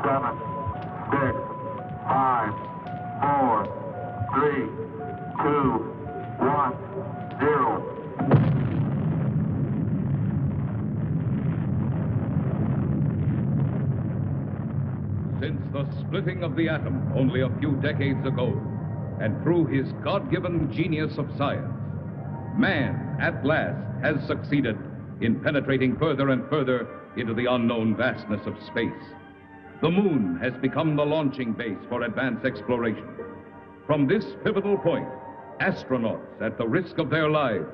7, 6, 5, 4, 3, 2, 1, 0. Since the splitting of the atom only a few decades ago, and through his God-given genius of science, man, at last, has succeeded in penetrating further and further into the unknown vastness of space. The moon has become the launching base for advanced exploration. From this pivotal point, astronauts, at the risk of their lives,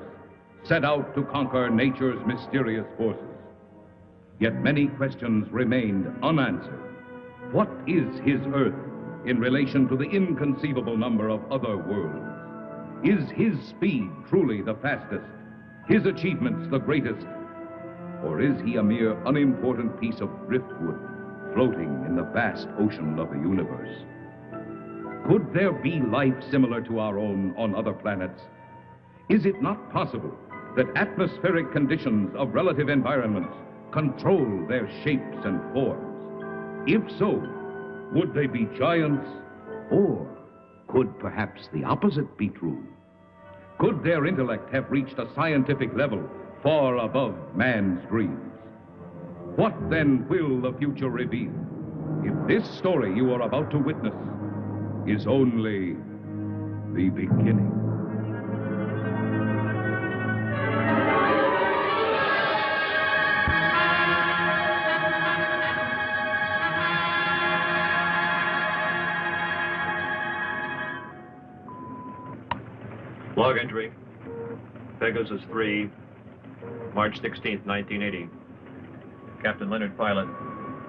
set out to conquer nature's mysterious forces. Yet many questions remained unanswered. What is his Earth in relation to the inconceivable number of other worlds? Is his speed truly the fastest, his achievements the greatest? Or is he a mere unimportant piece of driftwood floating in the vast ocean of the universe? Could there be life similar to our own on other planets? Is it not possible that atmospheric conditions of relative environments control their shapes and forms? If so, would they be giants? Or could perhaps the opposite be true? Could their intellect have reached a scientific level far above man's dreams? What then will the future reveal if this story you are about to witness is only the beginning? Log entry, Pegasus 3, March 16th, 1980. Captain Leonard Pilot,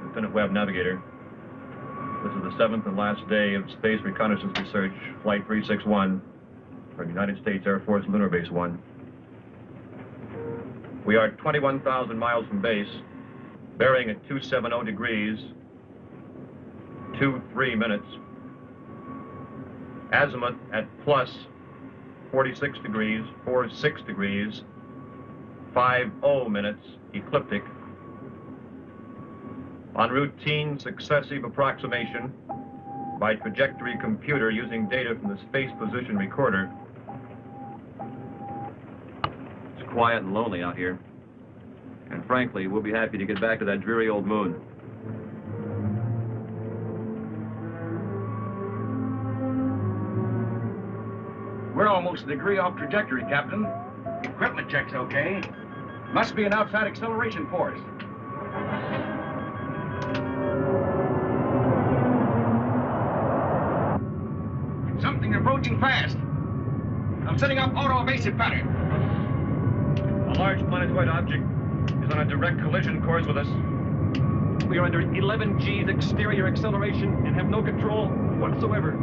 Lieutenant Webb Navigator. This is the 7th and last day of Space Reconnaissance Research, Flight 361, from United States Air Force Lunar Base 1. We are 21,000 miles from base, bearing at 270 degrees, 23 minutes. Azimuth at plus 46 degrees, 46 degrees, 50 minutes, ecliptic. On routine successive approximation by trajectory computer using data from the space position recorder. It's quiet and lonely out here. And frankly, we'll be happy to get back to that dreary old moon. We're almost a degree off trajectory, Captain. Equipment check's okay. Must be an outside acceleration force. Something approaching fast. I'm setting up auto-evasive pattern. A large planetoid object is on a direct collision course with us. We are under 11 G's exterior acceleration and have no control whatsoever.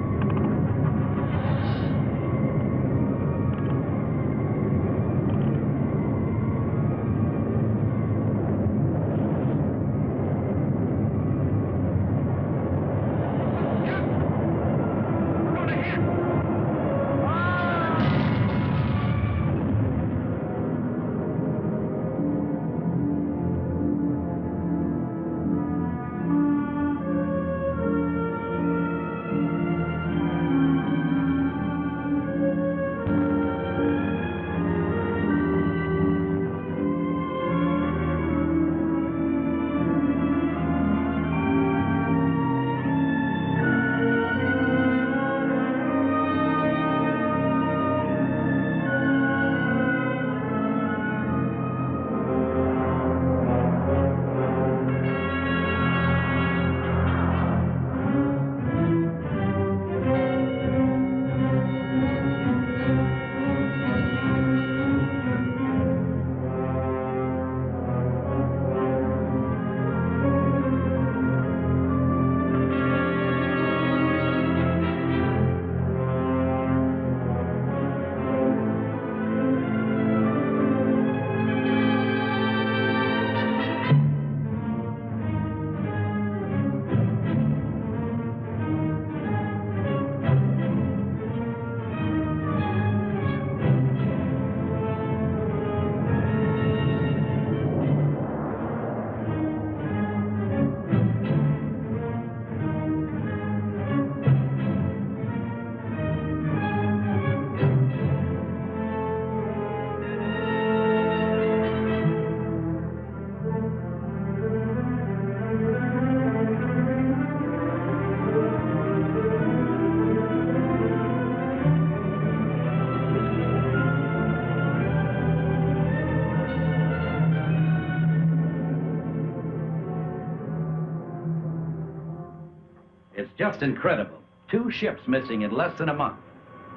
It's just incredible. 2 ships missing in less than a month.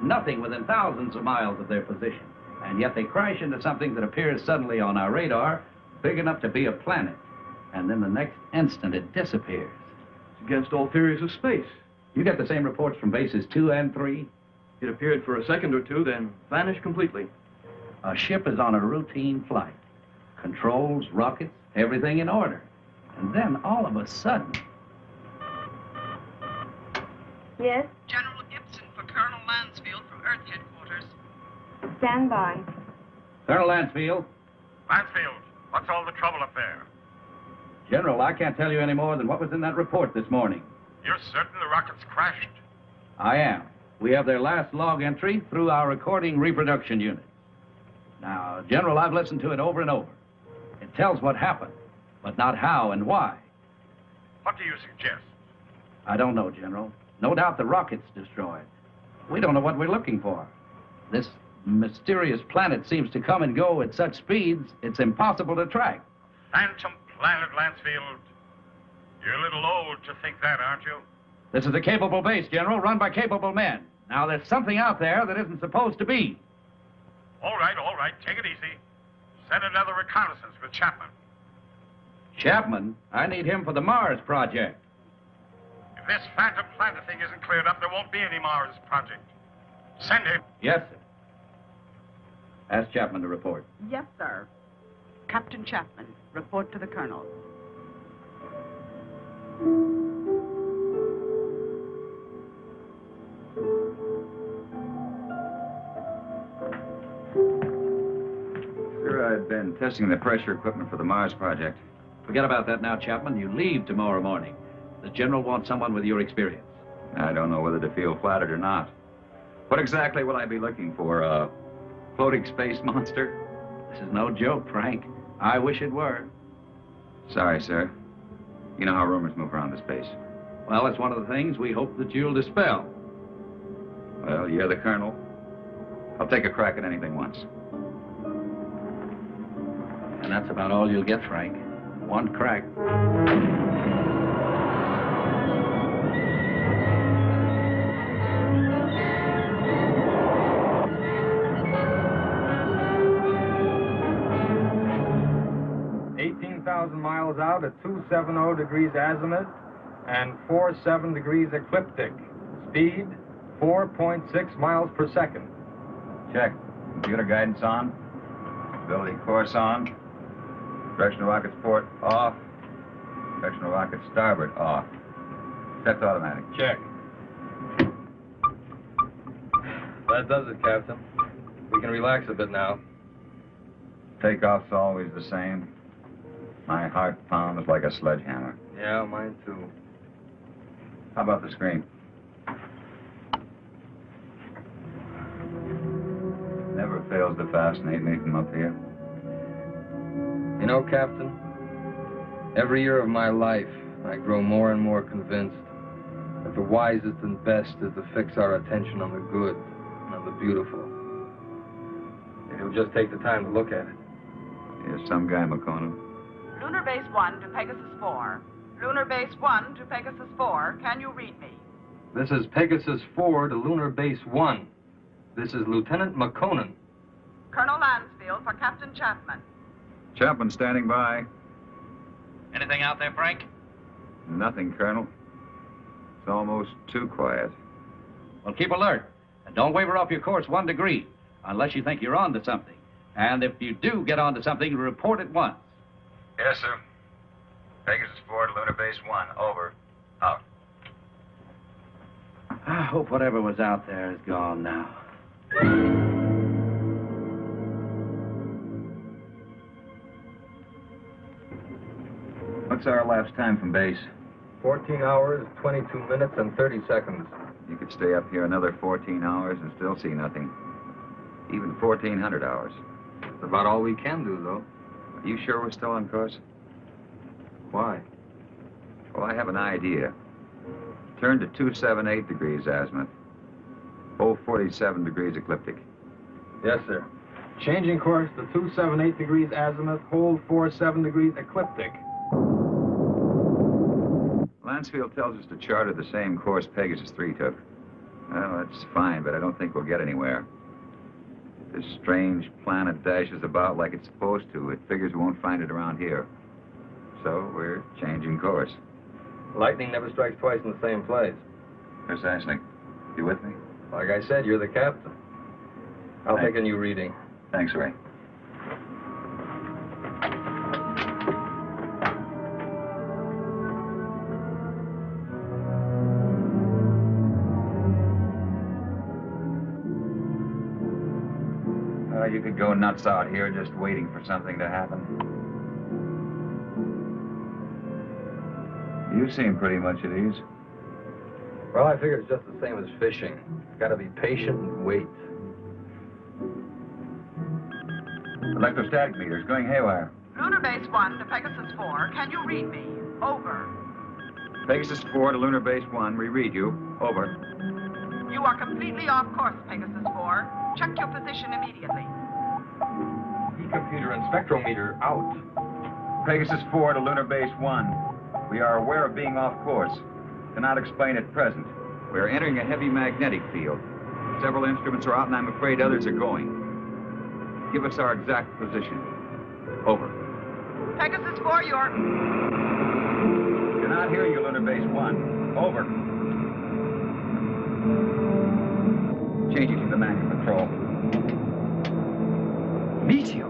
Nothing within thousands of miles of their position. And yet they crash into something that appears suddenly on our radar, big enough to be a planet. And then the next instant it disappears. It's against all theories of space. You get the same reports from bases 2 and 3? It appeared for a second or two, then vanished completely. A ship is on a routine flight. Controls, rockets, everything in order. And then all of a sudden... Yes? General Gibson for Colonel Lansfield from Earth Headquarters. Stand by. Colonel Lansfield. Lansfield, what's all the trouble up there? General, I can't tell you any more than what was in that report this morning. You're certain the rocket's crashed? I am. We have their last log entry through our recording reproduction unit. Now, General, I've listened to it over and over. It tells what happened, but not how and why. What do you suggest? I don't know, General. No doubt the rocket's destroyed. We don't know what we're looking for. This mysterious planet seems to come and go at such speeds, it's impossible to track. Phantom planet, Lansfield. You're a little old to think that, aren't you? This is a capable base, General, run by capable men. Now, there's something out there that isn't supposed to be. All right, take it easy. Send another reconnaissance with Chapman. Chapman? I need him for the Mars project. If this phantom planet thing isn't cleared up, there won't be any Mars project. Send him. Yes, sir. Ask Chapman to report. Yes, sir. Captain Chapman, report to the Colonel. Sir, I've been testing the pressure equipment for the Mars project. Forget about that now, Chapman. You leave tomorrow morning. The General wants someone with your experience. I don't know whether to feel flattered or not. What exactly will I be looking for? A floating space monster? This is no joke, Frank. I wish it were. Sorry, sir. You know how rumors move around the space. Well, it's one of the things we hope that you'll dispel. Well, you're the colonel. I'll take a crack at anything once. And that's about all you'll get, Frank. One crack. 18,000 miles out at 270 degrees azimuth and 47 degrees ecliptic. Speed, 4.6 miles per second. Check. Computer guidance on. Stability course on. Directional rockets port off. Directional rockets starboard off. Set to automatic. Check. That does it, Captain. We can relax a bit now. Takeoff's always the same. My heart pounds like a sledgehammer. Yeah, mine too. How about the screen? Never fails to fascinate me from up here. You know, Captain, every year of my life, I grow more and more convinced that the wisest and best is to fix our attention on the good and on the beautiful. And it'll just take the time to look at it. Here's some guy, Makonnen. Lunar Base 1 to Pegasus 4. Lunar Base 1 to Pegasus 4. Can you read me? This is Pegasus 4 to Lunar Base 1. This is Lieutenant Makonnen. Colonel Lansfield for Captain Chapman. Chapman standing by. Anything out there, Frank? Nothing, Colonel. It's almost too quiet. Well, keep alert. And don't waver off your course 1 degree, unless you think you're on to something. And if you do get onto something, report at once. Yes, sir. Pegasus 4 to Lunar Base 1. Over. Out. I hope whatever was out there is gone now. What's our elapsed time from base? 14 hours, 22 minutes, and 30 seconds. You could stay up here another 14 hours and still see nothing. Even 1,400 hours. That's about all we can do, though. Are you sure we're still on course? Why? Well, I have an idea. Turn to 278 degrees azimuth. Hold 47 degrees ecliptic. Yes, sir. Changing course to 278 degrees azimuth, hold 47 degrees ecliptic. Mansfield tells us to charter the same course Pegasus 3 took. Well, that's fine, but I don't think we'll get anywhere. This strange planet dashes about like it's supposed to. It figures we won't find it around here. So we're changing course. Lightning never strikes twice in the same place. Precisely. You with me? Like I said, you're the captain. I'll take a new reading. Thanks, Ray. You could go nuts out here just waiting for something to happen. You seem pretty much at ease. Well, I figure it's just the same as fishing. Gotta be patient and wait. Electrostatic meters going haywire. Lunar Base 1 to Pegasus 4. Can you read me? Over. Pegasus 4 to Lunar Base 1. We read you. Over. You are completely off course, Pegasus 4. Check your position immediately. E-computer and spectrometer out. Pegasus 4 to Lunar Base 1. We are aware of being off course. Cannot explain at present. We are entering a heavy magnetic field. Several instruments are out, and I'm afraid others are going. Give us our exact position. Over. Pegasus 4, you're... Cannot hear you, Lunar Base 1. Over. Changing to the manual control. Meteor.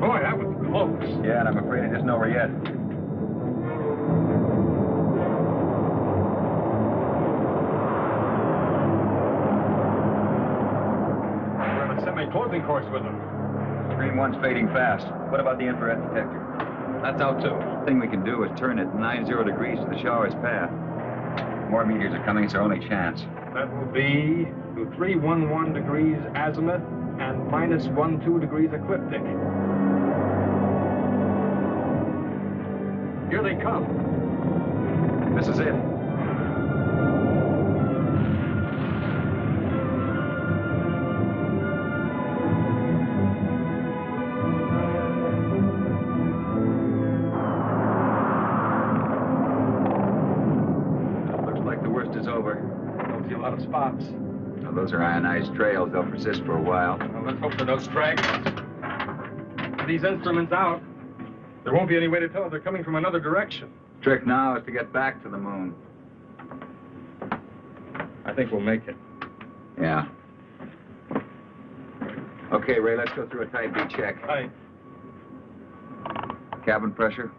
Boy, that was close. Yeah, and I'm afraid it isn't over yet. We're on a semi-closing course with them. Screen 1's fading fast. What about the infrared detector? That's out, too. The thing we can do is turn it 90 degrees to the shower's path. More meteors are coming. It's our only chance. That will be to 311 degrees azimuth and minus 12 degrees ecliptic. Here they come. This is it. Looks like the worst is over. Don't see a lot of spots. Now, those are ionized trails. They'll persist for a while. Well, let's hope for no stragglers. With these instruments out, there won't be any way to tell if they're coming from another direction. Trick now is to get back to the moon. I think we'll make it. Yeah. Okay, Ray, let's go through a type B check. Aye. Cabin pressure.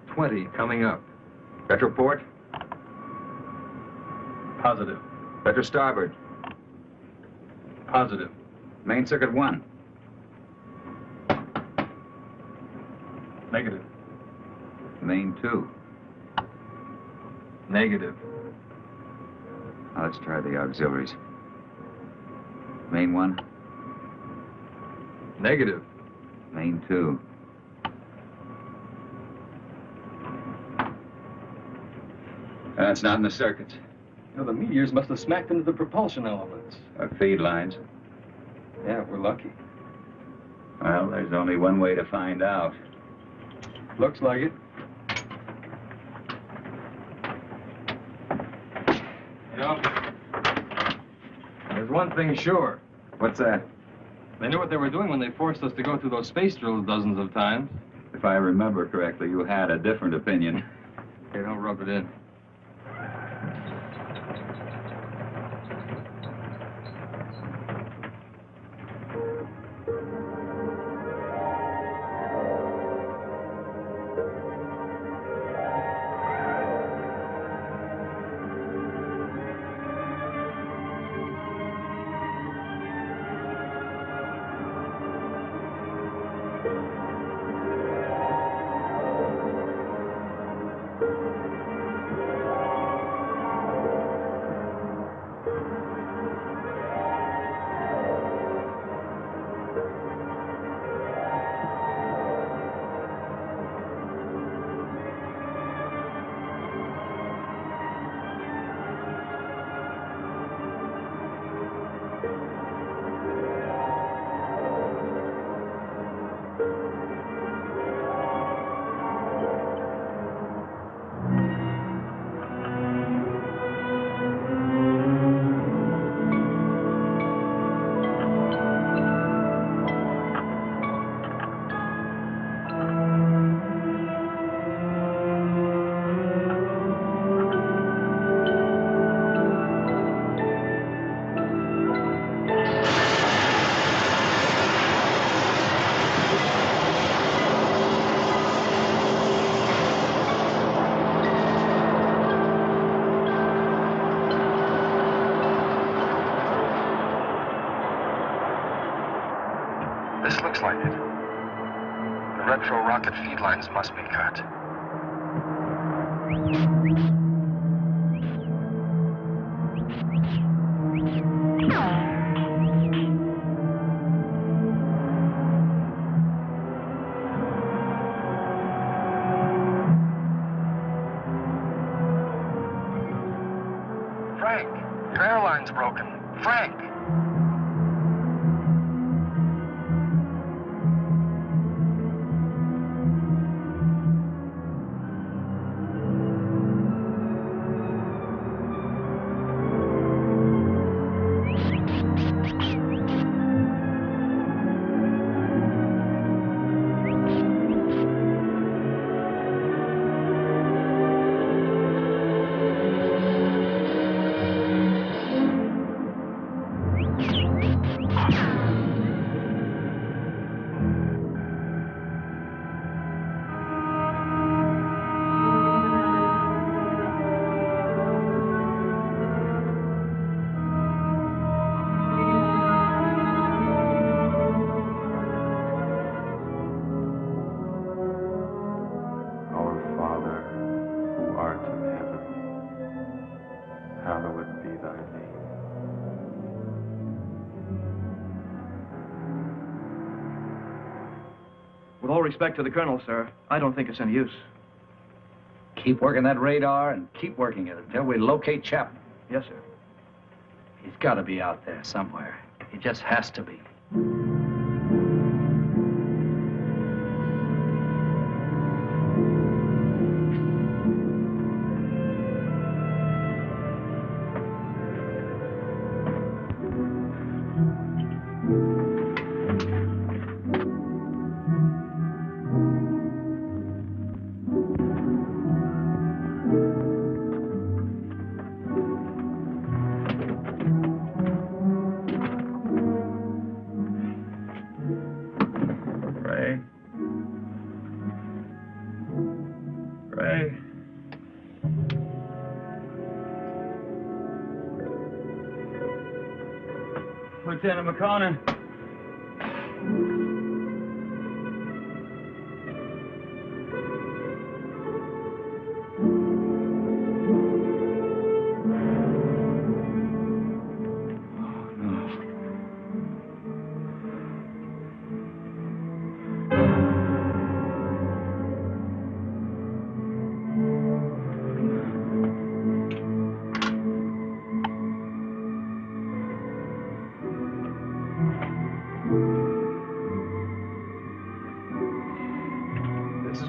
20 coming up. Retroport. Positive. Retro starboard. Positive. Main circuit 1. Negative. Main 2. Negative. Now let's try the auxiliaries. Main 1. Negative. Main 2. That's not in the circuits. You know, the meteors must have smacked into the propulsion elements. Feed lines. Yeah, we're lucky. Well, there's only one way to find out. Looks like it. You know, there's one thing sure. What's that? They knew what they were doing when they forced us to go through those space drills dozens of times. If I remember correctly, you had a different opinion. Okay, don't rub it in. Retro-rocket feed lines must be cut. Frank, your airline's broken. Frank! With all respect to the Colonel, sir, I don't think it's any use. Keep working that radar and keep working it until we locate Chapman. Yes, sir. He's got to be out there somewhere. He just has to be. Lieutenant Makonnen.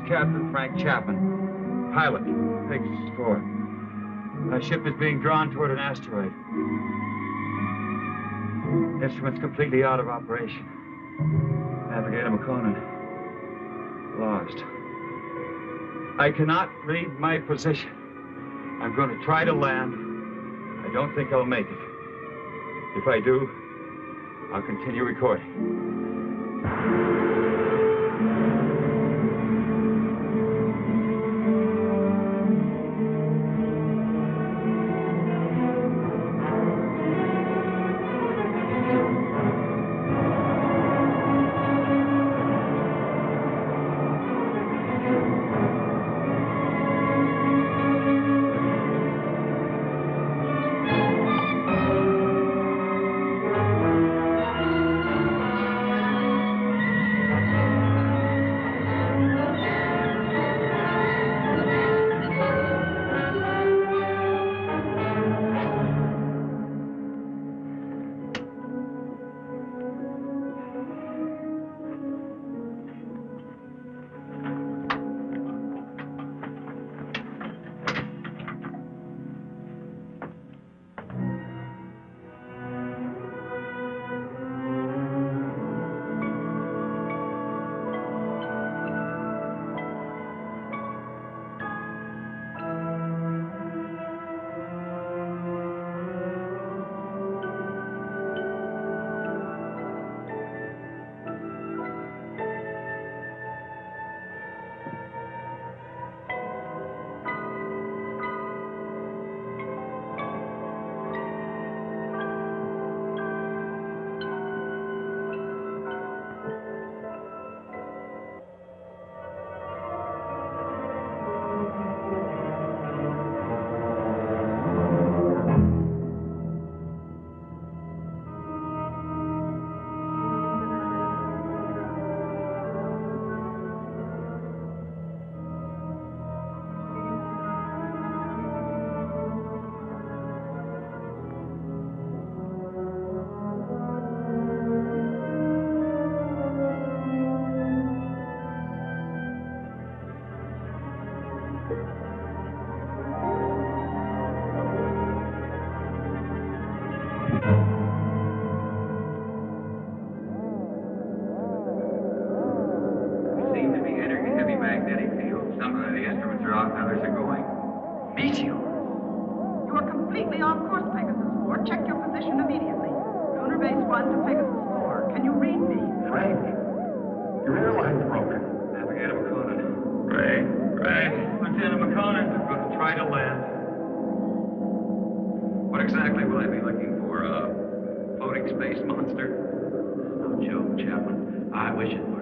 Captain Frank Chapman, pilot, Pegasus 4. My ship is being drawn toward an asteroid. Instruments completely out of operation. Navigator Makonnen, lost. I cannot read my position. I'm going to try to land. I don't think I'll make it. If I do, I'll continue recording. line's broken. Navigator Makonnen. Ray. Lieutenant Makonnen. I'm going to try to land. What exactly will I be looking for? A floating space monster? No joke, Chapman. I wish it were.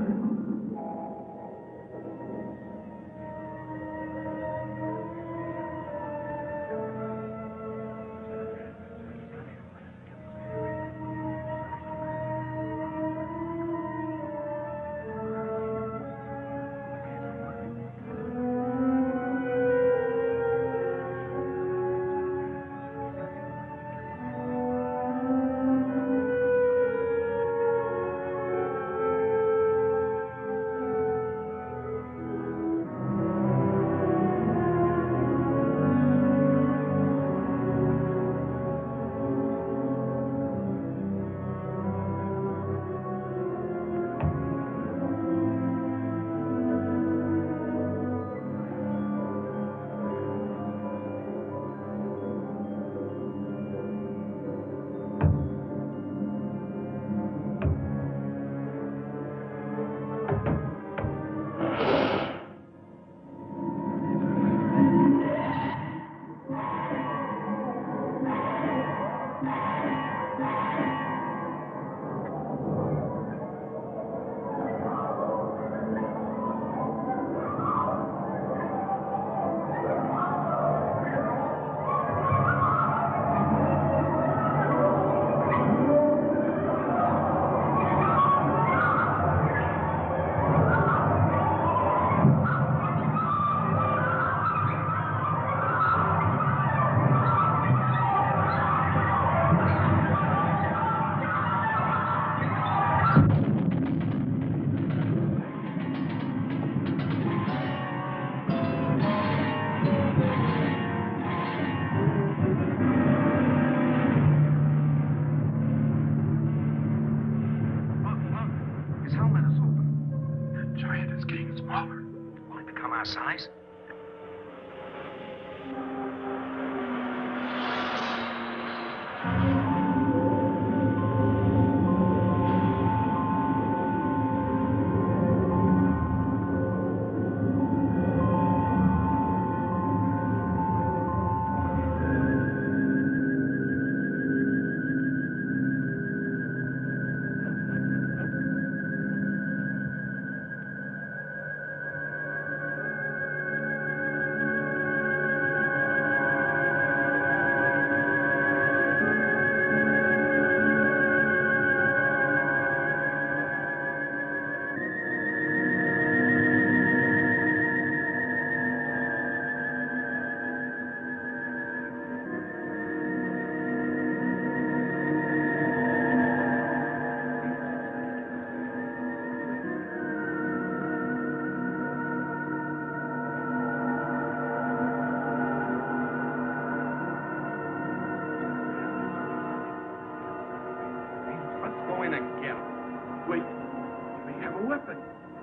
Size?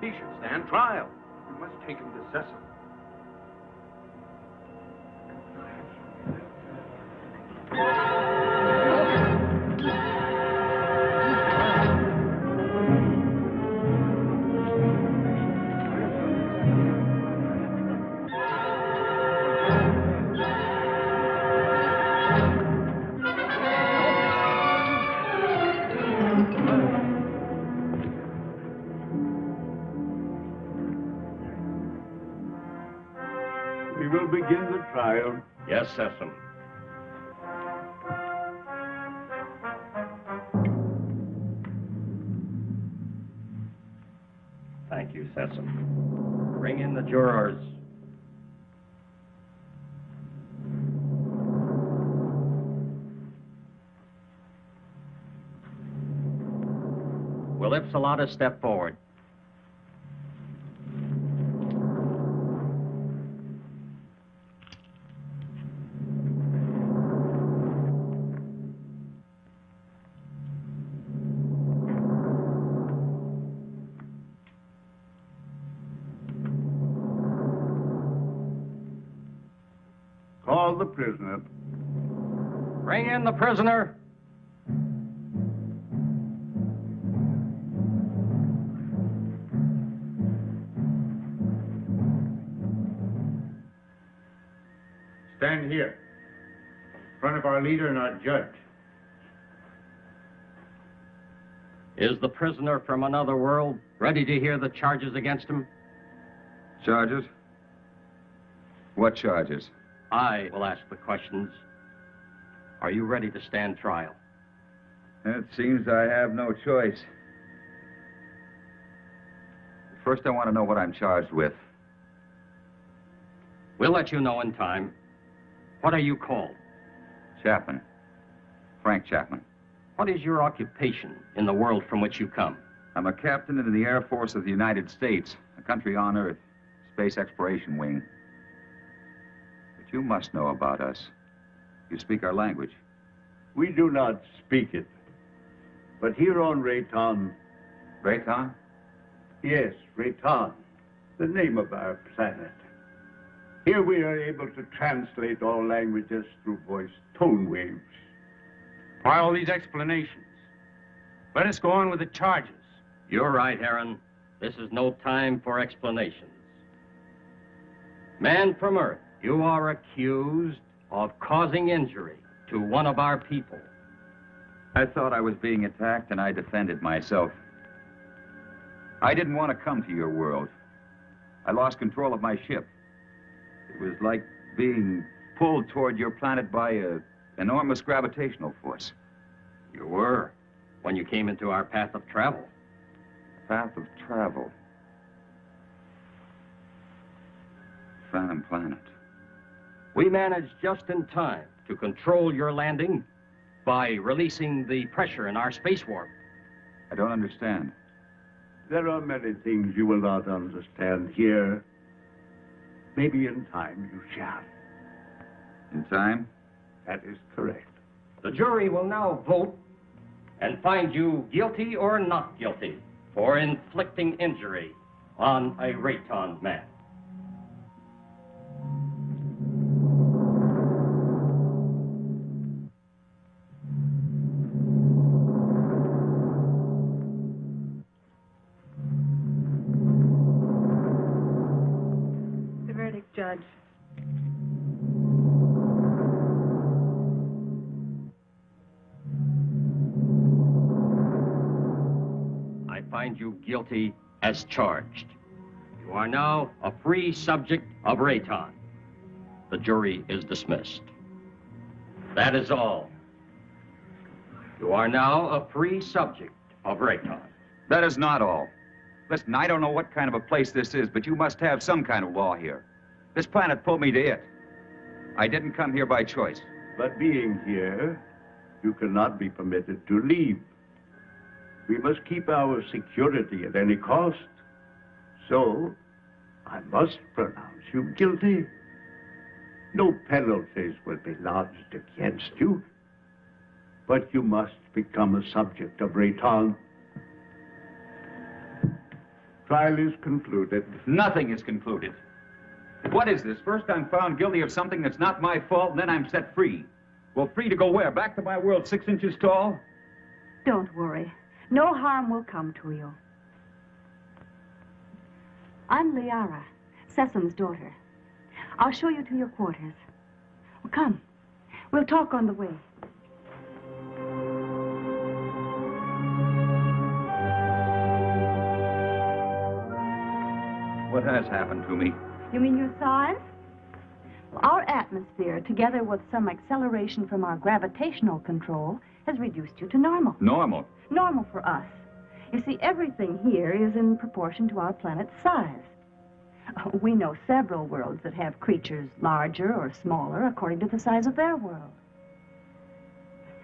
He should stand trial. We must take him to Sesom. We will begin the trial. Yes, Sesom. Thank you, Sesom. Bring in the jurors. Will Ipsilata step forward? Call the prisoner. Bring in the prisoner. stand here, in front of our leader and our judge. Is the prisoner from another world ready to hear the charges against him? Charges? What charges? I will ask the questions. Are you ready to stand trial? It seems I have no choice. First, I want to know what I'm charged with. We'll let you know in time. What are you called? Chapman. Frank Chapman. What is your occupation in the world from which you come? I'm a captain in the Air Force of the United States, a country on Earth, Space Exploration Wing. But you must know about us. You speak our language. We do not speak it. But here on Rheton... Rheton? Yes, Rheton, the name of our planet. Here we are able to translate all languages through voice tone waves. Why all these explanations? Let us go on with the charges. You're right, Herron. This is no time for explanations. Man from Earth, you are accused of causing injury to one of our people. I thought I was being attacked, and I defended myself. I didn't want to come to your world. I lost control of my ship. It was like being pulled toward your planet by an enormous gravitational force. You were, when you came into our path of travel. Path of travel. Phantom planet. We managed just in time to control your landing by releasing the pressure in our space warp. I don't understand. There are many things you will not understand here. Maybe in time you shall. In time? That is correct. The jury will now vote and find you guilty or not guilty for inflicting injury on a Rheton man. The verdict, Judge. I find you guilty as charged. You are now a free subject of Rheton. The jury is dismissed. That is all. You are now a free subject of Rheton. That is not all. Listen, I don't know what kind of a place this is, but you must have some kind of law here. This planet pulled me to it. I didn't come here by choice. But being here, you cannot be permitted to leave. We must keep our security at any cost. So, I must pronounce you guilty. No penalties will be lodged against you. But you must become a subject of Rheton. Trial is concluded. Nothing is concluded. What is this? First I'm found guilty of something that's not my fault, and then I'm set free. Well, free to go where? Back to my world 6 inches tall? Don't worry. No harm will come to you. I'm Liara, Sesom's daughter. I'll show you to your quarters. Well, come. We'll talk on the way. What has happened to me? You mean your size? Well, our atmosphere, together with some acceleration from our gravitational control, has reduced you to normal. Normal? Normal for us. You see, everything here is in proportion to our planet's size. We know several worlds that have creatures larger or smaller according to the size of their world.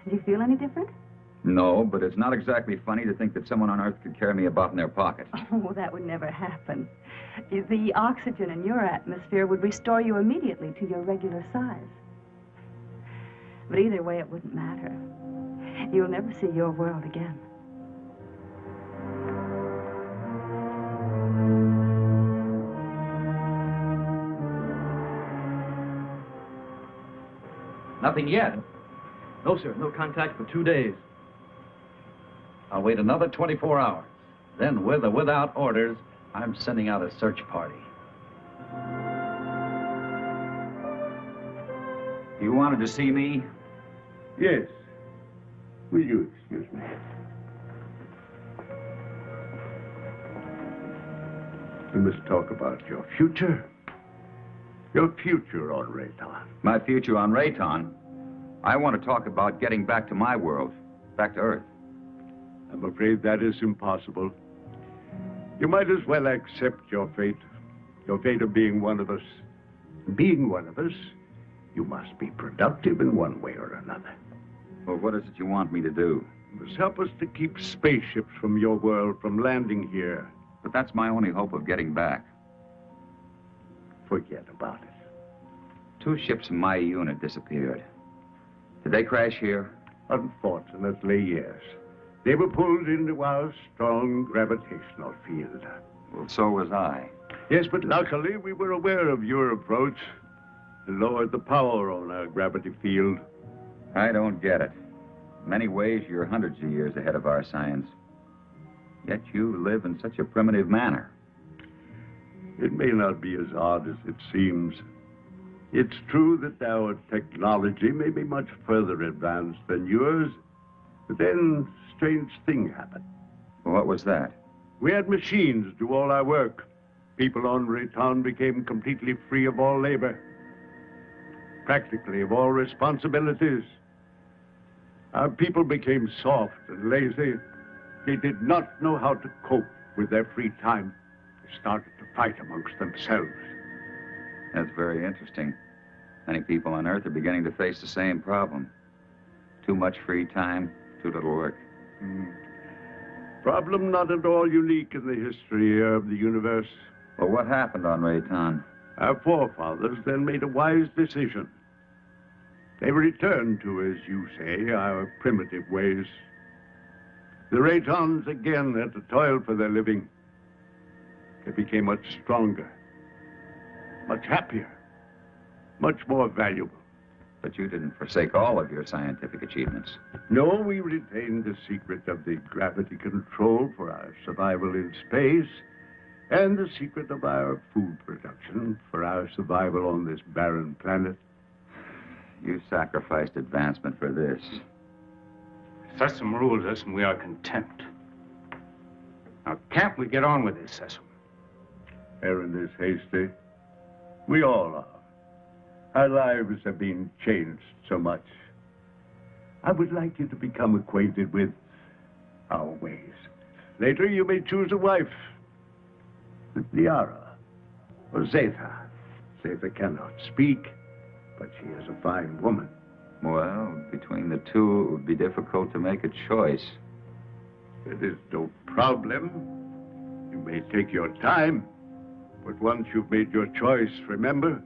Do you feel any different? No, but it's not exactly funny to think that someone on Earth could carry me about in their pocket. Oh, that would never happen. The oxygen in your atmosphere would restore you immediately to your regular size. But either way, it wouldn't matter. You'll never see your world again. Nothing yet. No, sir. No contact for 2 days. I'll wait another 24 hours. Then, with or without orders, I'm sending out a search party. You wanted to see me? Yes. Will you excuse me? We must talk about your future. Your future on Rheton. My future on Rheton? I want to talk about getting back to my world, back to Earth. I'm afraid that is impossible. You might as well accept your fate of being one of us. Being one of us, you must be productive in one way or another. Well, what is it you want me to do? You must help us to keep spaceships from your world from landing here. But that's my only hope of getting back. Forget about it. 2 ships in my unit disappeared. Did they crash here? Unfortunately, yes. They were pulled into our strong gravitational field. Well, so was I. Yes, but luckily we were aware of your approach and lowered the power on our gravity field. I don't get it. In many ways, you're hundreds of years ahead of our science. Yet you live in such a primitive manner. It may not be as odd as it seems. It's true that our technology may be much further advanced than yours, but then a strange thing happened. What was that? We had machines do all our work. People on Rheton became completely free of all labor, practically of all responsibilities. Our people became soft and lazy. They did not know how to cope with their free time. They started to fight amongst themselves. That's very interesting. Many people on Earth are beginning to face the same problem. Too much free time, too little work. Problem not at all unique in the history of the universe. Well, what happened on Rheton? Our forefathers then made a wise decision. They returned to, as you say, our primitive ways. The Rhetons again had to toil for their living. They became much stronger, much happier, much more valuable. But you didn't forsake all of your scientific achievements. No, we retained the secret of the gravity control for our survival in space, and the secret of our food production for our survival on this barren planet. You sacrificed advancement for this. Sesom rules us, and we are content. Now, can't we get on with this, Sesom? Herron is hasty. We all are. Our lives have been changed so much. I would like you to become acquainted with our ways. Later, you may choose a wife. With Liara or Zetha. Zetha cannot speak, but she is a fine woman. Well, between the two, it would be difficult to make a choice. It is no problem. You may take your time, but once you've made your choice, remember,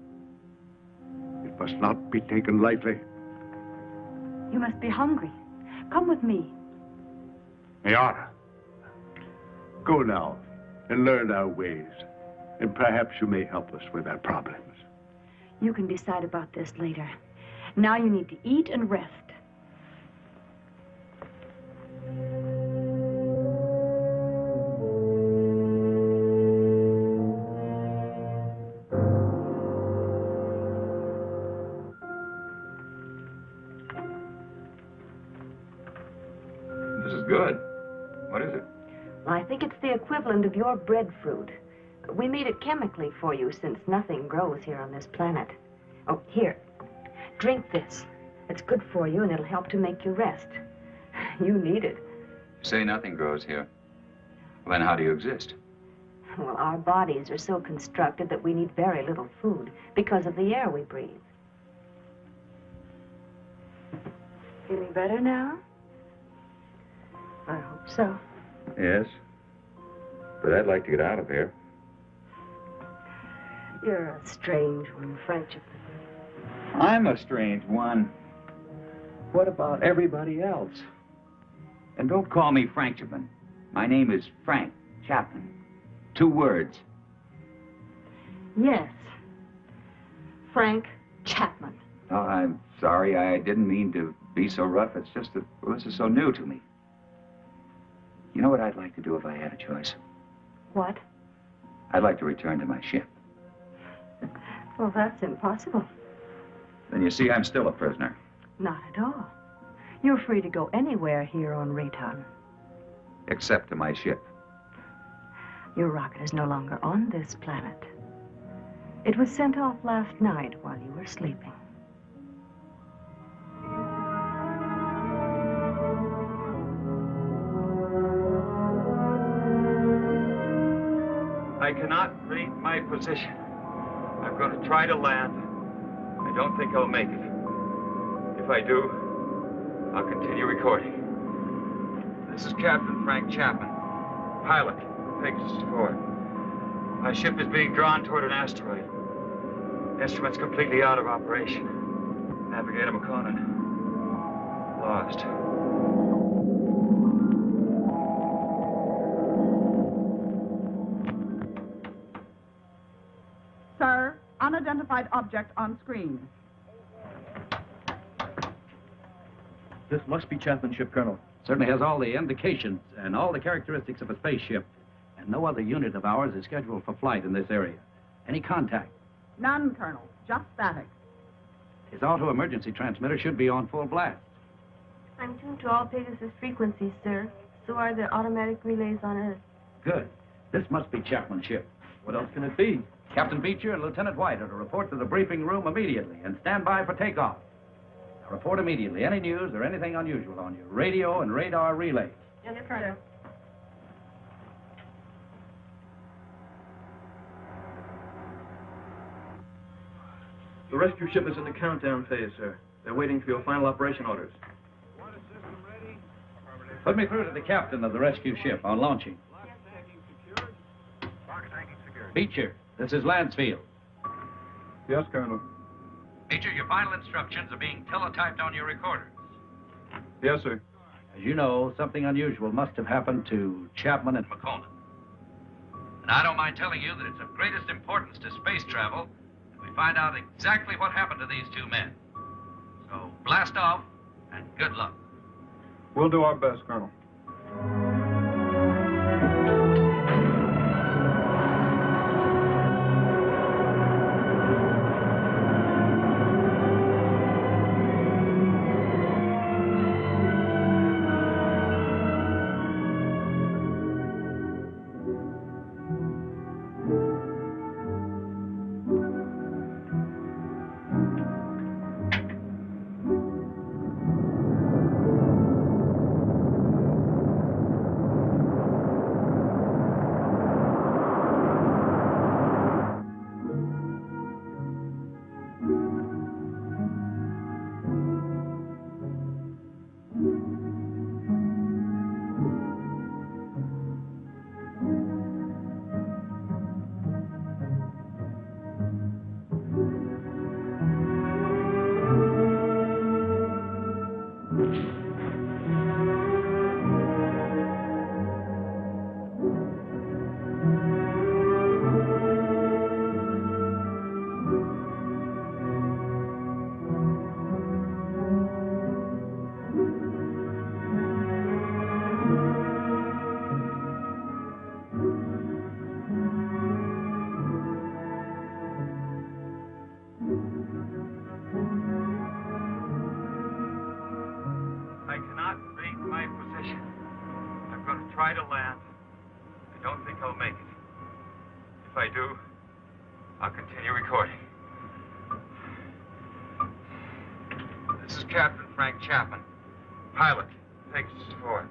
it must not be taken lightly. You must be hungry. Come with me. Liara. Go now and learn our ways, and perhaps you may help us with our problems. You can decide about this later. Now you need to eat and rest. This is good. What is it? Well, I think it's the equivalent of your breadfruit. We made it chemically for you since nothing grows here on this planet. Oh, here. Drink this. It's good for you and it'll help to make you rest. You need it. You say nothing grows here. Well, then how do you exist? Well, our bodies are so constructed that we need very little food because of the air we breathe. Feeling better now? I hope so. Yes. But I'd like to get out of here. You're a strange one, Frank Chapman. I'm a strange one. What about everybody else? And don't call me Frank Chapman. My name is Frank Chapman. 2 words. Yes. Frank Chapman. Oh, I'm sorry. I didn't mean to be so rough. It's just that, well, this is so new to me. You know what I'd like to do if I had a choice? What? I'd like to return to my ship. Well, that's impossible. Then you see I'm still a prisoner. Not at all. You're free to go anywhere here on Rheton. Except to my ship. Your rocket is no longer on this planet. It was sent off last night while you were sleeping. I cannot read my position. I'm going to try to land. I don't think I'll make it. If I do, I'll continue recording. This is Captain Frank Chapman, pilot, Pegasus 4. My ship is being drawn toward an asteroid. Instruments completely out of operation. Navigator Makonnen, lost. Sir, unidentified object on screen. This must be Chapman's ship, Colonel. Certainly has all the indications and all the characteristics of a spaceship. And no other unit of ours is scheduled for flight in this area. Any contact? None, Colonel. Just static. His auto-emergency transmitter should be on full blast. I'm tuned to all Pegasus frequencies, sir. So are the automatic relays on Earth. Good. This must be Chapman's ship. What else can it be? Captain Beecher and Lieutenant White are to report to the briefing room immediately and stand by for takeoff. Now report immediately any news or anything unusual on your radio and radar relays. Yes, Colonel. The rescue ship is in the countdown phase, sir. They're waiting for your final operation orders. Put me through to the captain of the rescue ship on launching. Beecher, this is Lansfield. Yes, Colonel. Beecher, your final instructions are being teletyped on your recorders. Yes, sir. As you know, something unusual must have happened to Chapman and Makonnen. And I don't mind telling you that it's of greatest importance to space travel that we find out exactly what happened to these two men. So blast off and good luck. We'll do our best, Colonel. Try to land. I don't think I'll make it. If I do, I'll continue recording. This is Captain Frank Chapman, pilot, Pegasus 4.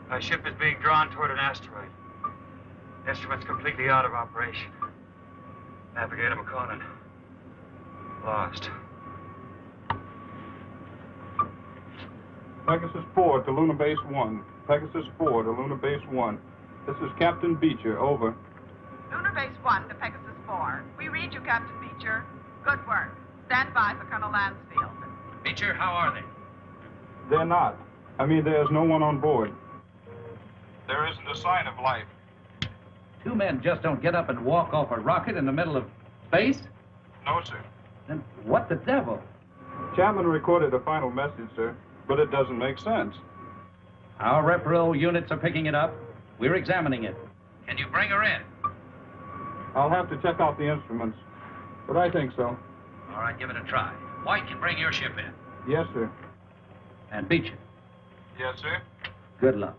My ship is being drawn toward an asteroid. Instruments completely out of operation. Navigator Makonnen, lost. Pegasus 4 to Lunar Base 1. Pegasus 4 to Lunar Base 1. This is Captain Beecher, over. Lunar Base 1 to Pegasus 4. We read you, Captain Beecher. Good work. Stand by for Colonel Lansfield. Beecher, how are they? They're not. I mean, there's no one on board. There isn't a sign of life. Two men just don't get up and walk off a rocket in the middle of space? No, sir. Then what the devil? Chapman recorded a final message, sir, but it doesn't make sense. Our repro units are picking it up. We're examining it. Can you bring her in? I'll have to check out the instruments, but I think so. All right, give it a try. White can bring your ship in. Yes, sir. And Beecher. Yes, sir. Good luck.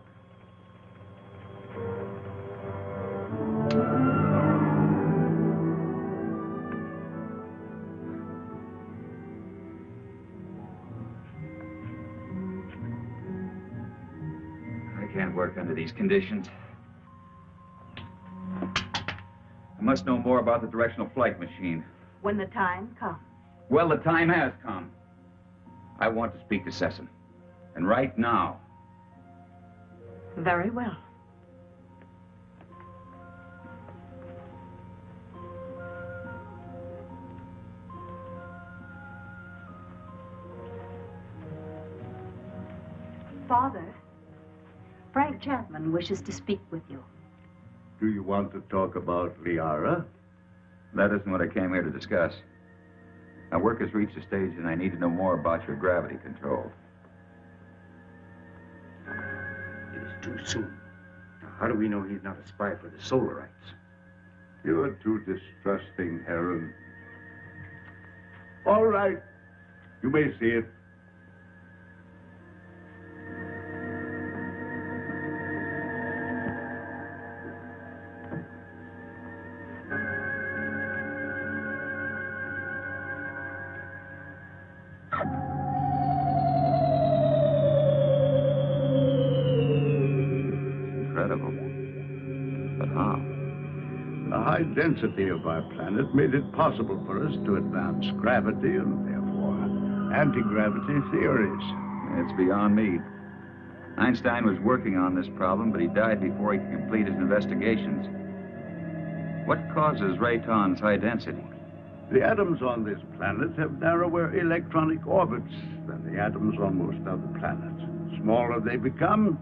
I can't work under these conditions. I must know more about the directional flight machine. When the time comes. Well, the time has come. I want to speak to Sesom. And right now. Very well. Father, Frank Chapman wishes to speak with you. Do you want to talk about Liara? That isn't what I came here to discuss. My work has reached a stage and I need to know more about your gravity control. It is too soon. Now, how do we know he's not a spy for the Solarites? You are too distrusting, Herron. All right. You may see it. The density of our planet made it possible for us to advance gravity and therefore anti-gravity theories. It's beyond me. Einstein was working on this problem, but he died before he could complete his investigations. What causes Rheton's high density? The atoms on this planet have narrower electronic orbits than the atoms on most other planets. The smaller they become,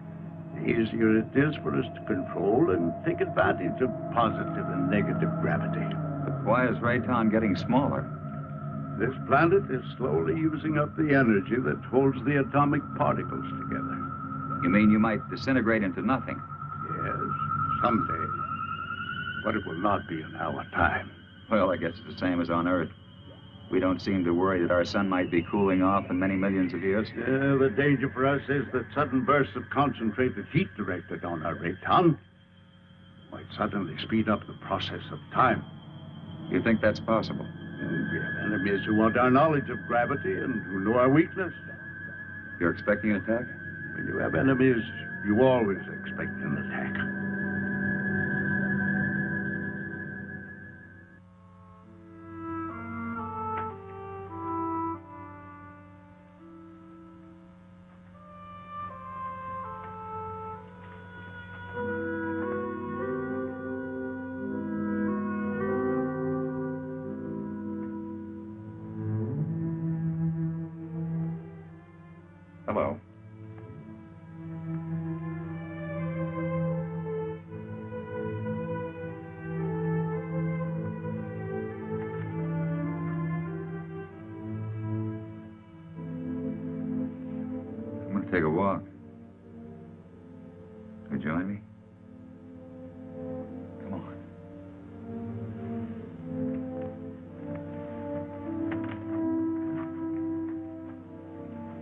the easier it is for us to control and take advantage of positive and negative gravity. But why is Rheton getting smaller? This planet is slowly using up the energy that holds the atomic particles together. You mean you might disintegrate into nothing? Yes, someday. But it will not be in our time. Well, I guess it's the same as on Earth. We don't seem to worry that our sun might be cooling off in many millions of years. The danger for us is that sudden bursts of concentrated heat directed on our Rheton might suddenly speed up the process of time. You think that's possible? We have enemies who want our knowledge of gravity and who know our weakness. You're expecting an attack? When you have enemies, you always expect an attack. Hello. I'm going to take a walk. Will you join me? Come on.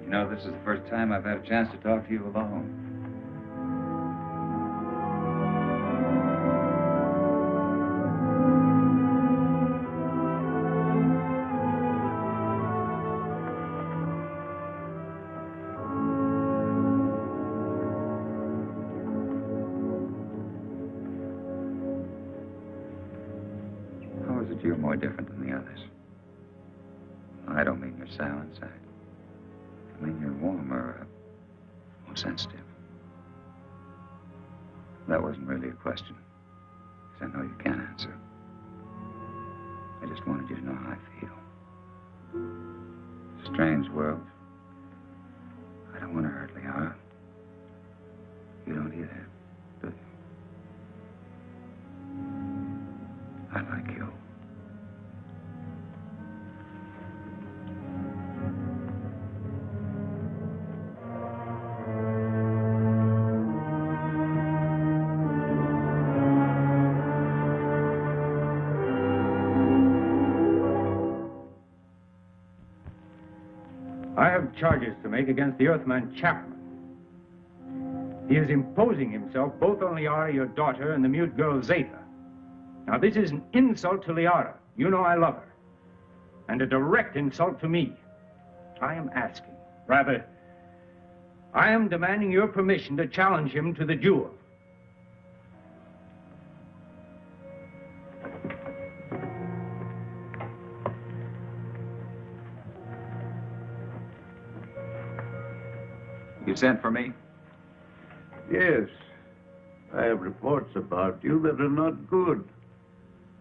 You know, this is the first time I've had a chance to talk to you alone. How is it you're more different than the others? I don't mean you're sour inside. I mean, you're warmer, more sensitive. That wasn't really a question, because I know you can't answer. I just wanted you to know how I feel. It's a strange world. I don't want to hurt Liara. You don't either, do you? I like you. of charges to make against the Earthman Chapman. He is imposing himself both on Liara, your daughter, and the mute girl Zeta. Now, this is an insult to Liara. You know I love her. And a direct insult to me. I am asking, rather, I am demanding your permission to challenge him to the duel. You sent for me? Yes. I have reports about you that are not good.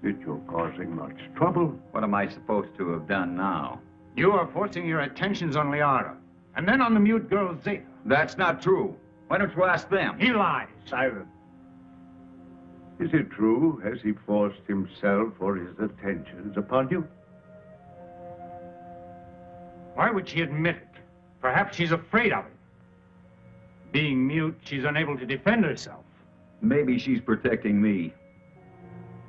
That you're causing much trouble. What am I supposed to have done now? You are forcing your attentions on Liara, and then on the mute girl Zeta. That's not true. Why don't you ask them? He lies. Silence. Is it true? Has he forced himself or his attentions upon you? Why would she admit it? Perhaps she's afraid of him. Being mute, she's unable to defend herself. Maybe she's protecting me.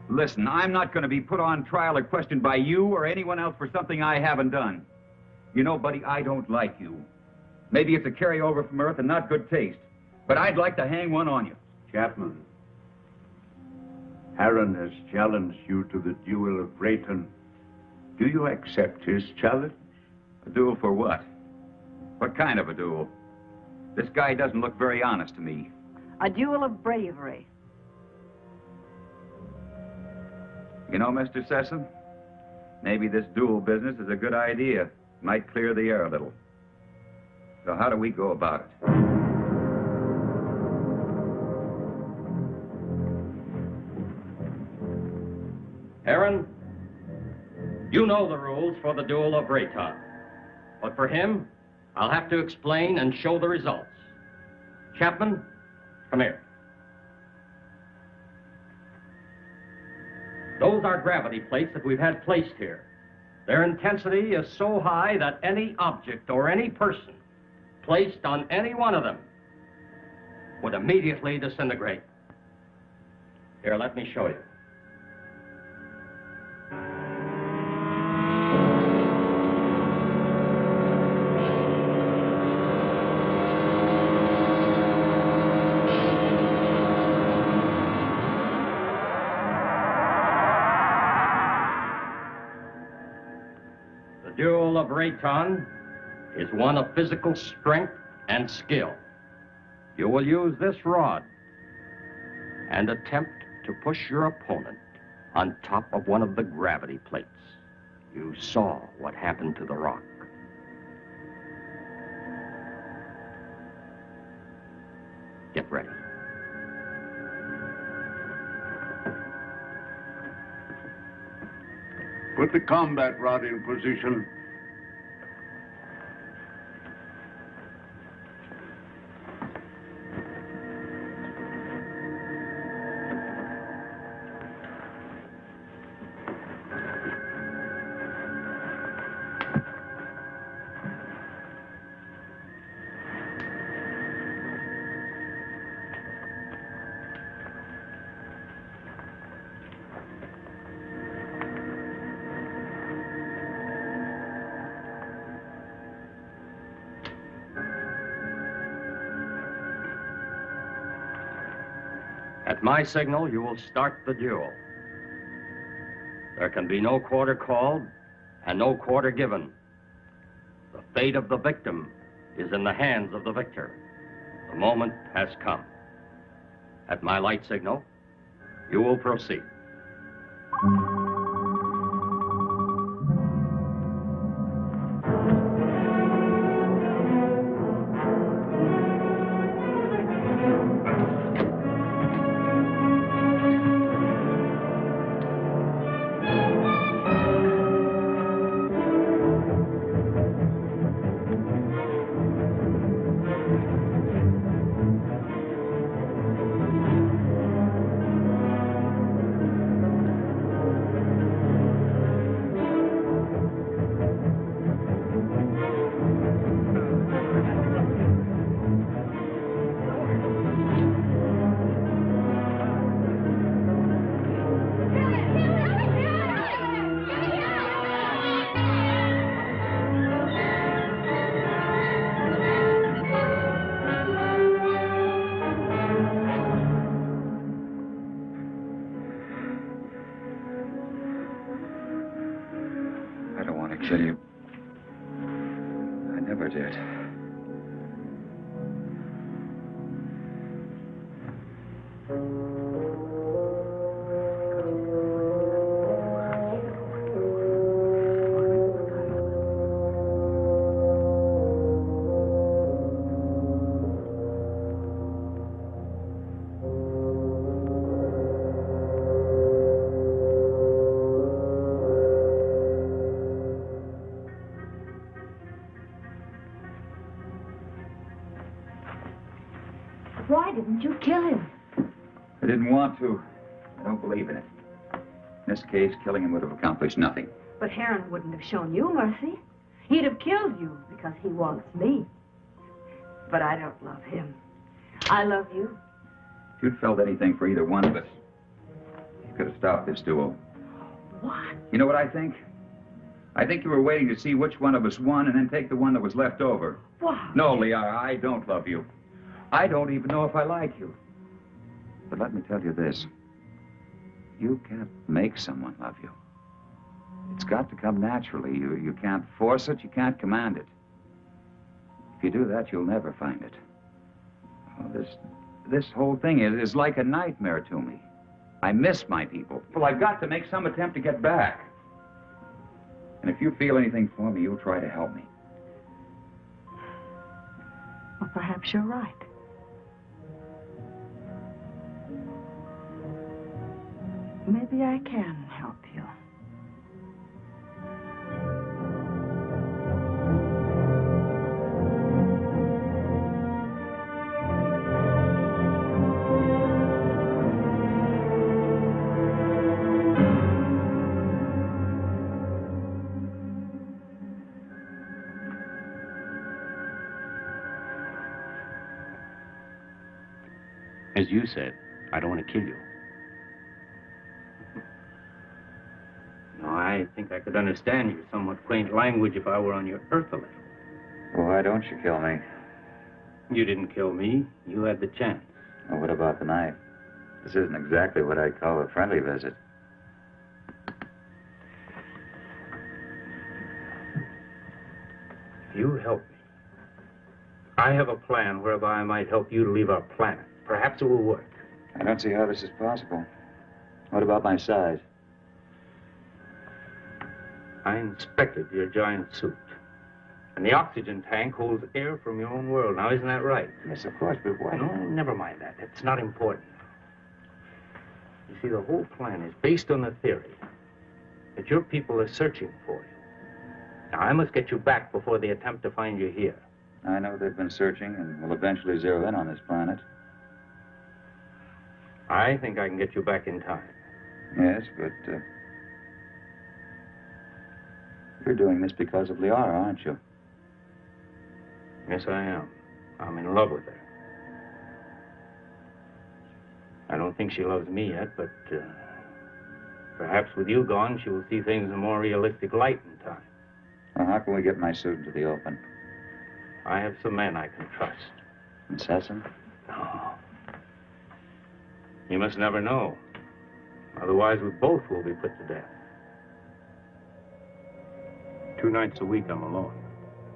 Listen, I'm not going to be put on trial or questioned by you or anyone else for something I haven't done. You know, buddy, I don't like you. Maybe it's a carryover from Earth and not good taste, but I'd like to hang one on you. Chapman, Herron has challenged you to the duel of Rheton. Do you accept his challenge? A duel for what? What kind of a duel? This guy doesn't look very honest to me. A duel of bravery. You know, Mr. Sesom, maybe this duel business is a good idea. Might clear the air a little. So how do we go about it? Herron, you know the rules for the duel of Rheton. But for him, I'll have to explain and show the results. Chapman, come here. Those are gravity plates that we've had placed here. Their intensity is so high that any object or any person placed on any one of them would immediately disintegrate. Here, let me show you. The duel of Rheton is one of physical strength and skill. You will use this rod and attempt to push your opponent on top of one of the gravity plates. You saw what happened to the rock. Get ready. Put the combat rod in position. At my signal, you will start the duel. There can be no quarter called and no quarter given. The fate of the victim is in the hands of the victor. The moment has come. At my light signal, you will proceed. kill you. I never did. Why didn't you kill him? I didn't want to. I don't believe in it. In this case, killing him would have accomplished nothing. But Herron wouldn't have shown you mercy. He'd have killed you because he wants me. But I don't love him. I love you. If you'd felt anything for either one of us, you could have stopped this duel. What? You know what I think? I think you were waiting to see which one of us won and then take the one that was left over. Why? No, Liara, I don't love you. I don't even know if I like you. But let me tell you this. You can't make someone love you. It's got to come naturally. You can't force it, you can't command it. If you do that, you'll never find it. Oh, this whole thing is like a nightmare to me. I miss my people. Well, I've got to make some attempt to get back. And if you feel anything for me, you'll try to help me. Well, perhaps you're right. Maybe I can help you. As you said, I don't want to kill you. No, I think I could understand your somewhat quaint language if I were on your Earth a little. Well, why don't you kill me? You didn't kill me. You had the chance. Well, what about the knife? This isn't exactly what I'd call a friendly visit. You help me. I have a plan whereby I might help you to leave our planet. Perhaps it will work. I don't see how this is possible. What about my size? I inspected your giant suit. And the oxygen tank holds air from your own world. Now, isn't that right? Yes, of course, but why? No, never mind that. It's not important. You see, the whole plan is based on the theory that your people are searching for you. Now, I must get you back before they attempt to find you here. I know they've been searching and will eventually zero in on this planet. I think I can get you back in time. Yes, but you're doing this because of Liara, aren't you? Yes, I am. I'm in love with her. I don't think she loves me yet, but perhaps with you gone, she will see things in a more realistic light in time. Well, how can we get my suit into the open? I have some men I can trust. In Sesom? No. You must never know. Otherwise, we both will be put to death. 2 nights a week, I'm alone.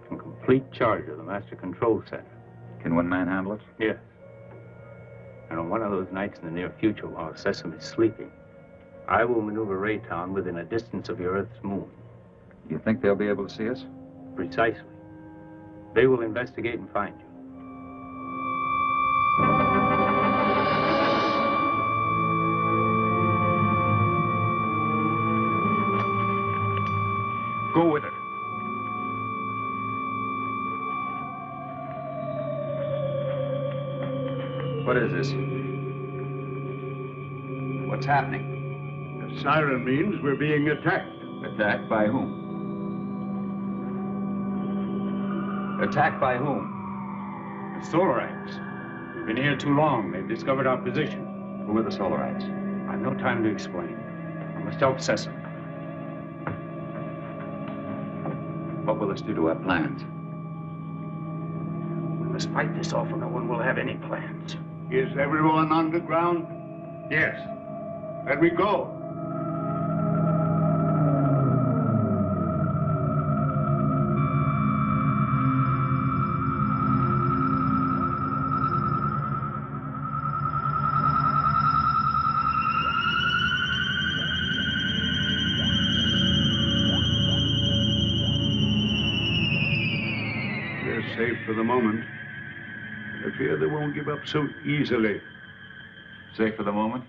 In complete charge of the master control center. Can one man handle it? Yes. And on one of those nights in the near future, while Sesom is sleeping, I will maneuver Rheton within a distance of your Earth's moon. You think they'll be able to see us? Precisely. They will investigate and find you. Go with her. What is this? What's happening? The siren means we're being attacked. Attacked by whom? Attacked by whom? The Solarites. We've been here too long. They've discovered our position. Who are the Solarites? I've no time to explain. I must help Sesom. What will this do to our plans? We must fight this off or no one will have any plans. Is everyone on the ground? Yes. Let me go. won't give up so easily. Safe for the moment?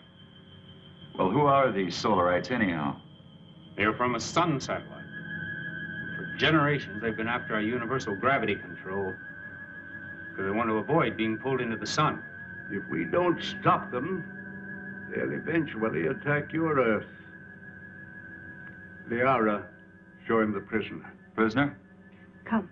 Well, who are these Solarites anyhow? They're from a sun satellite. For generations, they've been after our universal gravity control because they want to avoid being pulled into the sun. If we don't stop them, they'll eventually attack your Earth. Liara, show him the prisoner. Prisoner? Come.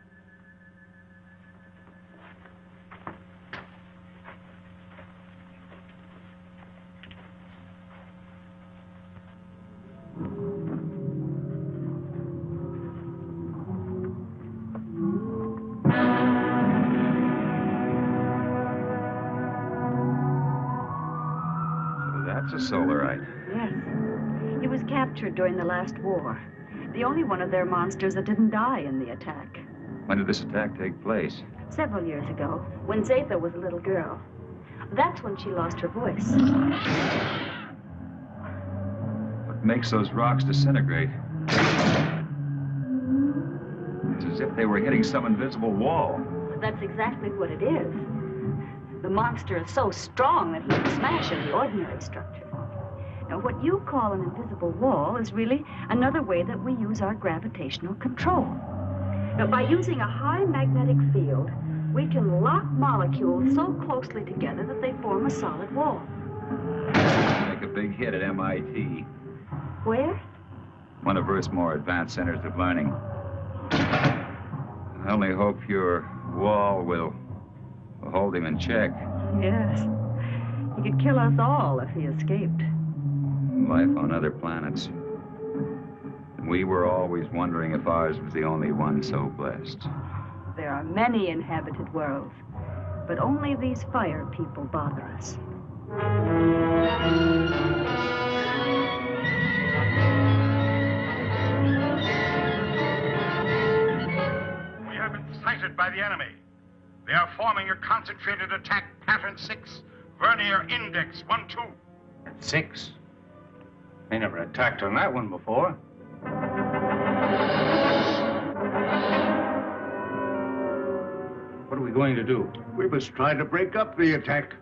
That's a Solarite. Yes. He was captured during the last war. The only one of their monsters that didn't die in the attack. When did this attack take place? Several years ago, when Zeta was a little girl. That's when she lost her voice. What makes those rocks disintegrate? It's as if they were hitting some invisible wall. That's exactly what it is. The monster is so strong that he can smash any ordinary structure. Now, what you call an invisible wall is really another way that we use our gravitational control. Now, by using a high magnetic field, we can lock molecules so closely together that they form a solid wall. Make a big hit at MIT. Where? One of Earth's more advanced centers of learning. I only hope your wall will hold him in check. Yes. He could kill us all if he escaped. Life on other planets. We were always wondering if ours was the only one so blessed. There are many inhabited worlds, but only these fire people bother us. We have been sighted by the enemy. They are forming a concentrated attack pattern 6, vernier index 1-2. 6? They never attacked on that one before. What are we going to do? We must try to break up the attack.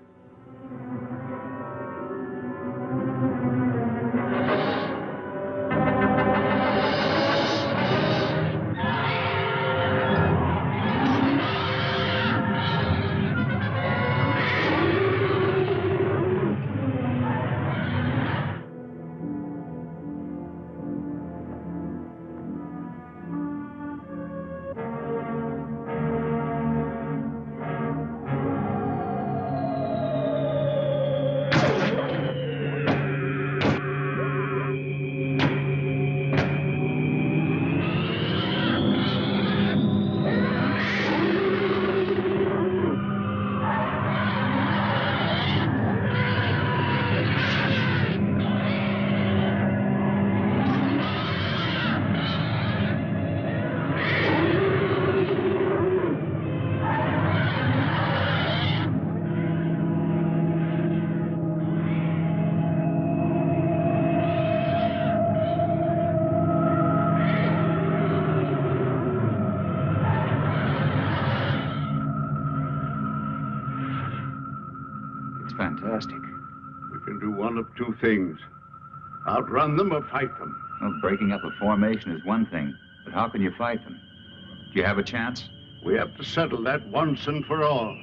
Fantastic. We can do one of two things. Outrun them or fight them. Well, breaking up a formation is one thing, but how can you fight them? Do you have a chance? We have to settle that once and for all.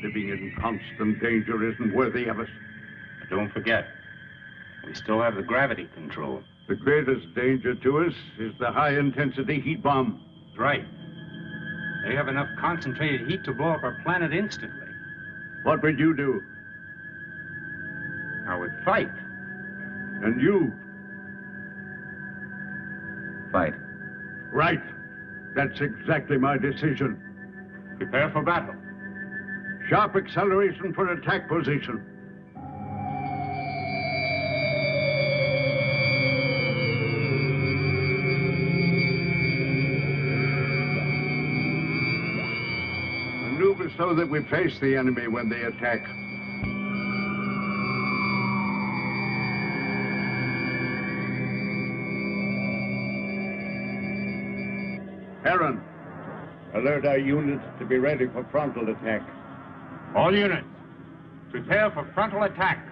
Living in constant danger isn't worthy of us. But don't forget, we still have the gravity control. The greatest danger to us is the high-intensity heat bomb. That's right. They have enough concentrated heat to blow up our planet instantly. What would you do? I would fight. And you? Fight. Right. That's exactly my decision. Prepare for battle. Sharp acceleration for attack position. Maneuver so that we face the enemy when they attack. Herron, alert our units to be ready for frontal attack. All units, Prepare for frontal attack.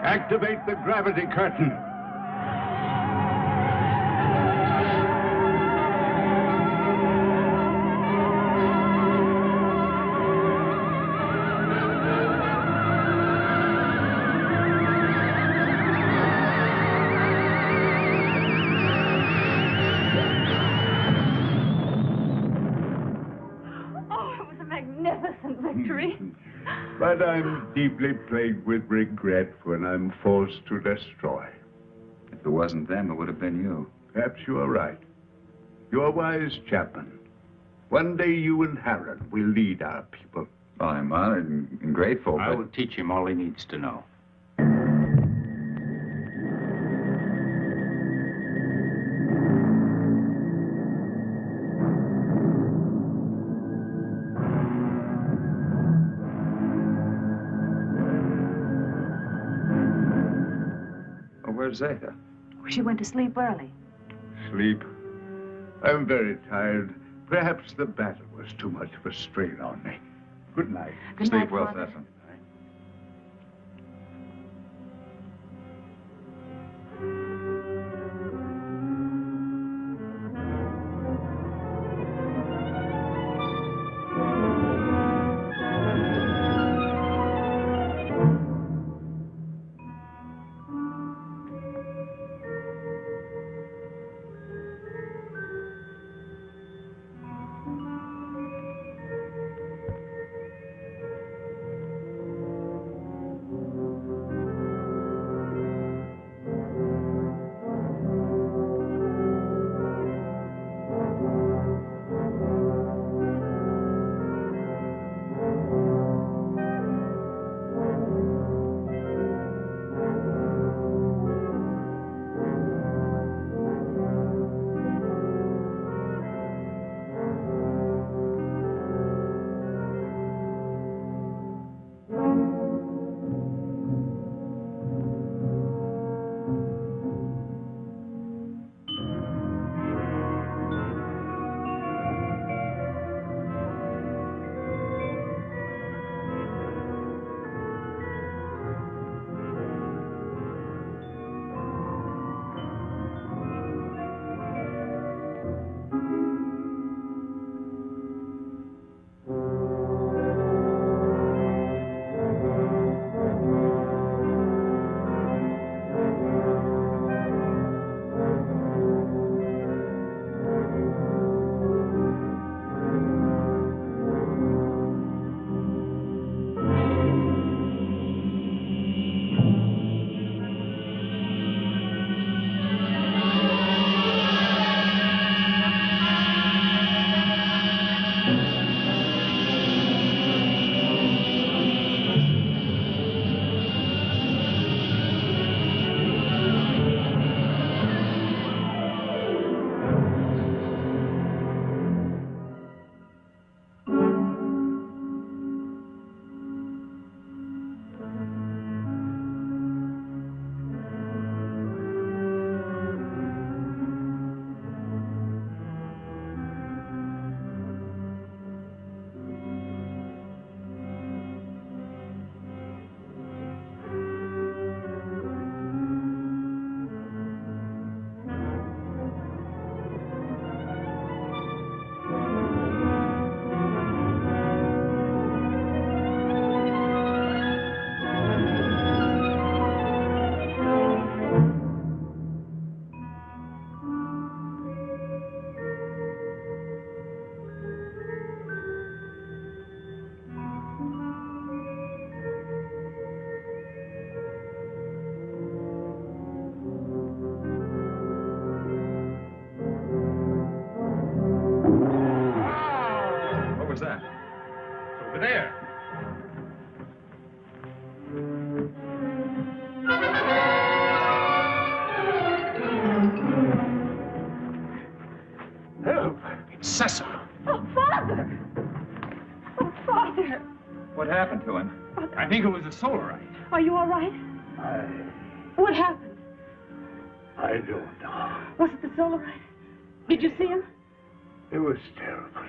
Activate the gravity curtain. Oh, it was a magnificent victory. But I'm deeply plagued with regret when I'm forced to destroy. If it wasn't them, it would have been you. Perhaps you are right. You're wise, Chapman. One day you and Herron will lead our people. Well, I'm honored and grateful, I but... will teach him all he needs to know. Where's Zeta? She went to sleep early. Sleep? I'm very tired. Perhaps the battle was too much of a strain on me. Good night. Good night, Sleep well, Father. Sesom. think it was a solarite. Are you all right? What happened? I don't know. Was it the solarite? Did you see him? It was terrible.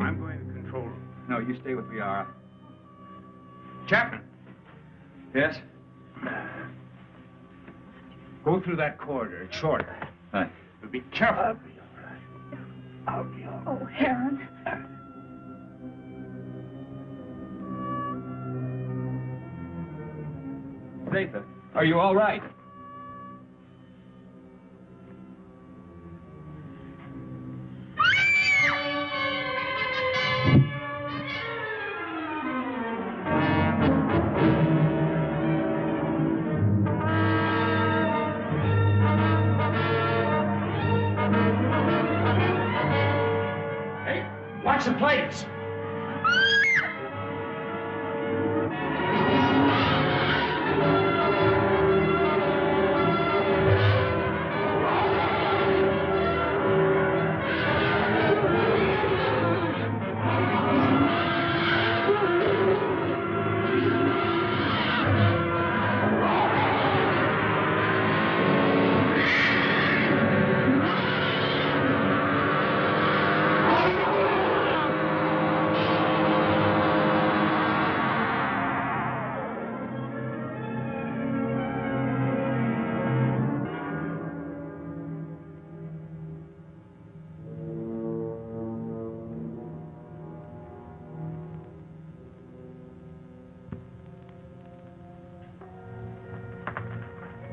I'm going to control room. No, you stay with Liara. Chapman, Yes? go through that corridor. It's shorter. Hi. But be careful. I'll be all right. Oh, Herron. Zeta, are you all right? Hey, watch the plates.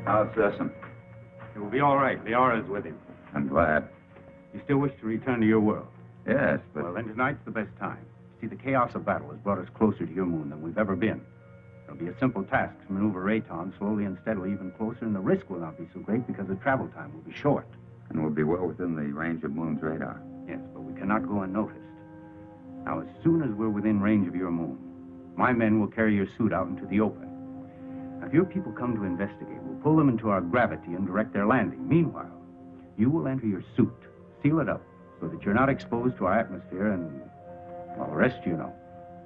How's Sesom? He will be all right. Liara's with him. I'm glad. You still wish to return to your world? Yes, but... Well, then tonight's the best time. See, the chaos of battle has brought us closer to your moon than we've ever been. It'll be a simple task to maneuver Rheton slowly and steadily even closer, and the risk will not be so great because the travel time will be short. And we'll be well within the range of Moon's radar. Yes, but we cannot go unnoticed. Now, as soon as we're within range of your moon, my men will carry your suit out into the open. Now, if your people come to investigate, we'll pull them into our gravity and direct their landing. Meanwhile, you will enter your suit, seal it up, so that you're not exposed to our atmosphere, and, well, the rest you know.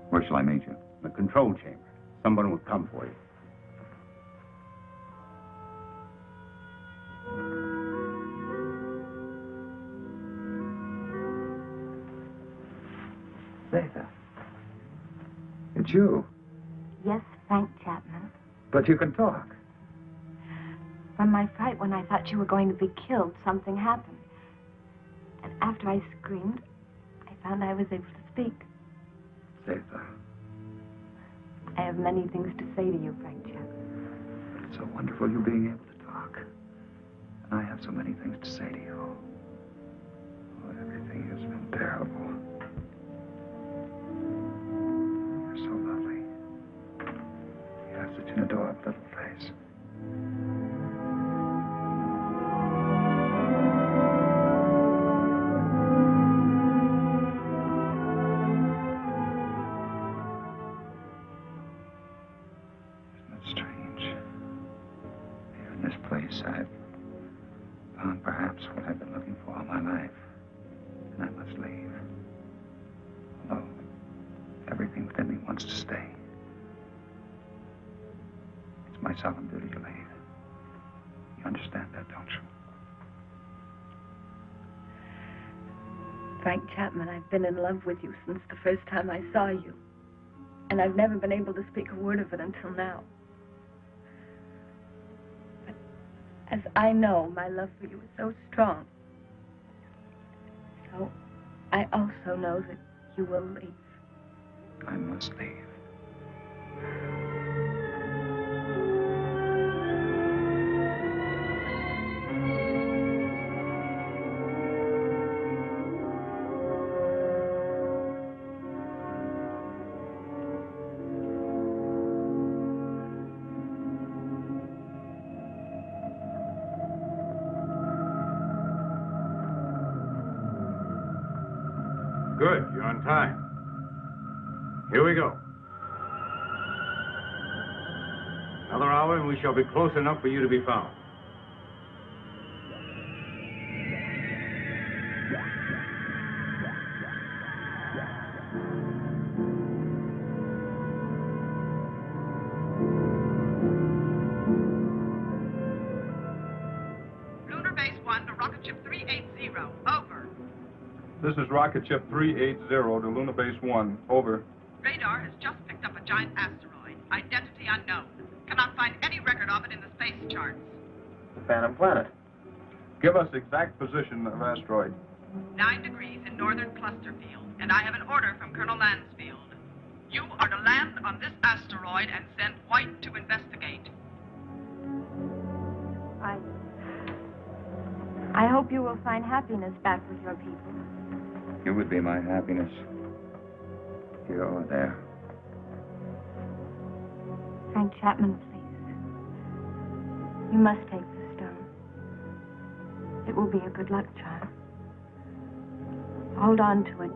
Where shall I meet you? In the control chamber. Someone will come for you. Zeta. It's you. Yes, Frank Chapman. But you can talk. From my fright when I thought you were going to be killed, something happened. And after I screamed, I found I was able to speak. Zeta. I have many things to say to you, Frank Chapman. It's so wonderful you being able to talk. And I have so many things to say to you. Oh, everything has been terrible. You're so lovely. You have such an adorable little face. I've found perhaps what I've been looking for all my life. And I must leave. Although everything within me wants to stay. It's my solemn duty to leave. You understand that, don't you? Frank Chapman, I've been in love with you since the first time I saw you. And I've never been able to speak a word of it until now. As I know, my love for you is so strong. So, I also know that you will leave. I must leave. Good, you're on time. Here we go. Another hour and we shall be close enough for you to be found. Lunar Base 1 to Rocket Ship 380. Over. This is Rocket Ship 380 to Lunar Base 1. Over. Radar has just picked up a giant asteroid. Identity unknown. Cannot find any record of it in the space charts. The Phantom Planet. Give us exact position of asteroid. 9 degrees in northern cluster field, and I have an order from Colonel Lansfield. You are to land on this asteroid and send White to investigate. I hope you will find happiness back with your people. You would be my happiness. Here or there. Frank Chapman, please. You must take the stone. It will be a good luck charm. Hold on to it.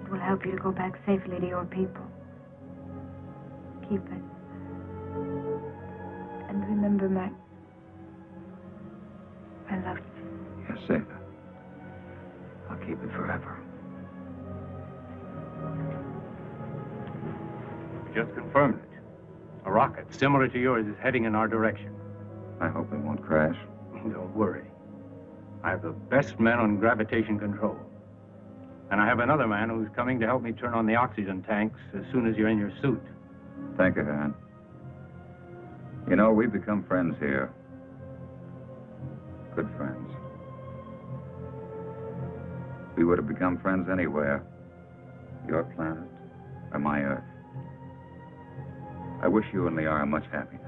It will help you to go back safely to your people. Keep it. And remember, Mac, I love you. Yes, Zeta. I'll keep it forever. We just confirmed it. A rocket similar to yours is heading in our direction. I hope it won't crash. Don't worry. I have the best men on gravitation control. And I have another man who's coming to help me turn on the oxygen tanks as soon as you're in your suit. Thank you, Herron. You know, we've become friends here. Good friends. We would have become friends anywhere. Your planet or my Earth. I wish you and Liara much happiness.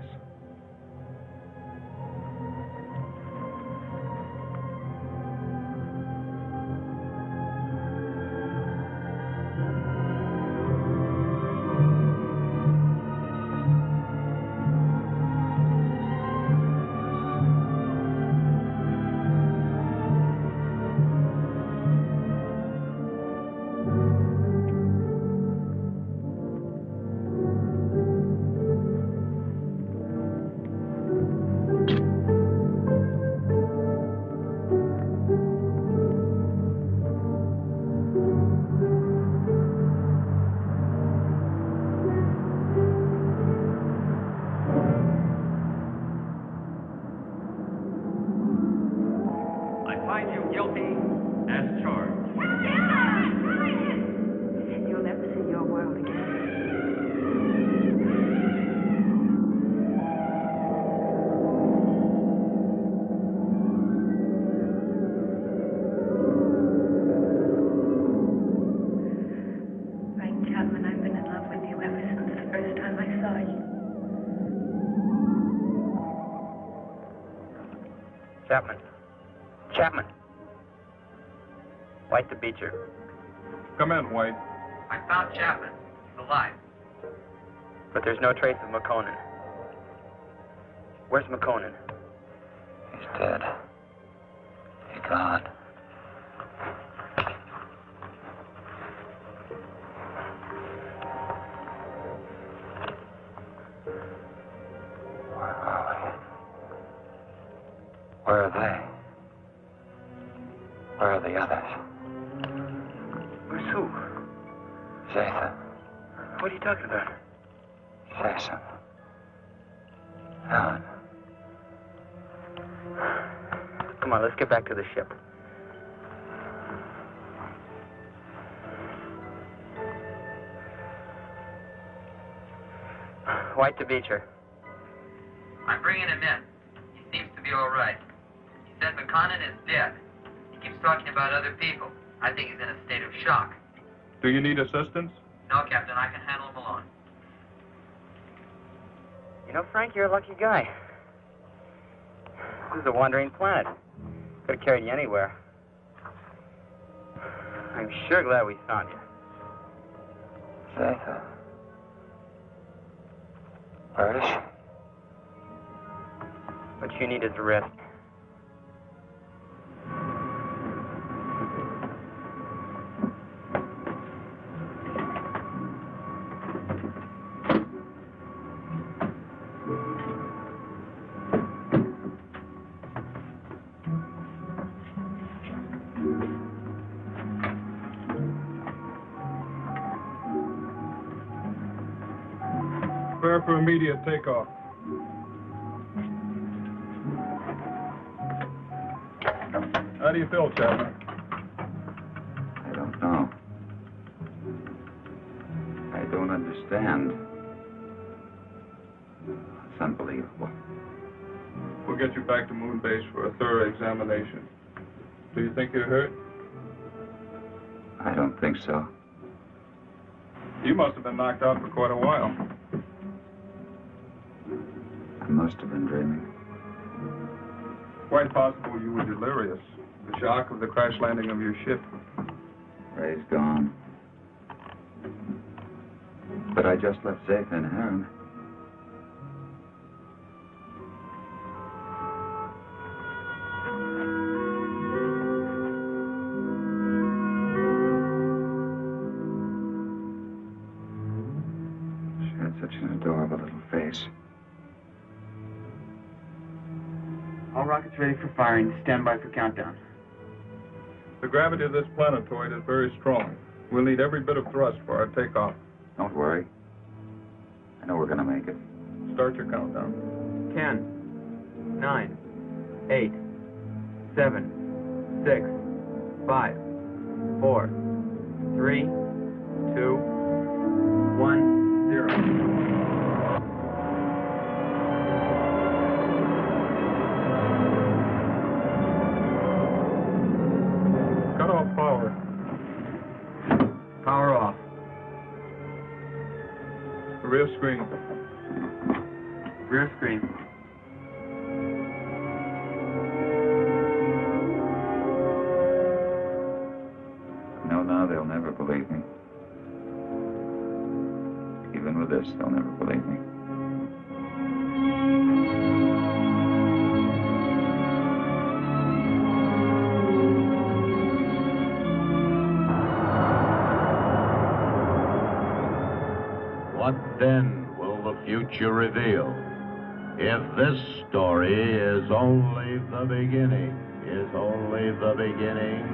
Chapman. White to Beecher. Come in, White. I found Chapman. He's alive. But there's no trace of Makonnen. Where's Makonnen? He's dead. He's gone. Where are we? Where are they? Where are the others? Where's who? Zeta. What are you talking about? Sesom. Herron. Come on, let's get back to the ship. White to Beecher. I'm bringing him in. He seems to be all right. He said Makonnen is dead. He keeps talking about other people. I think he's in a state of shock. Do you need assistance? No, Captain, I can handle him alone. You know, Frank, you're a lucky guy. This is a wandering planet. Could have carried you anywhere. I'm sure glad we found you. Zeta. Where is she? What you need is a rest. for immediate takeoff. How do you feel, Chapman? I don't know. I don't understand. It's unbelievable. We'll get you back to moon base for a thorough examination. Do you think you're hurt? I don't think so. You must have been knocked out for quite a while. I must have been dreaming. Quite possible you were delirious. The shock of the crash landing of your ship. Ray's gone. But I just left Sesom and Herron. She had such an adorable little face. All rockets ready for firing. Stand by for countdown. The gravity of this planetoid is very strong. We'll need every bit of thrust for our takeoff. Don't worry. I know we're gonna make it. Start your countdown. 10, 9, 8, 7, 6, 5, 4, 3, 2, 1, 0. Power. Power off. Rear screen. Rear screen. No, now they'll never believe me. Even with this, they'll never believe me. What then will the future reveal? If this story is only the beginning, only the beginning.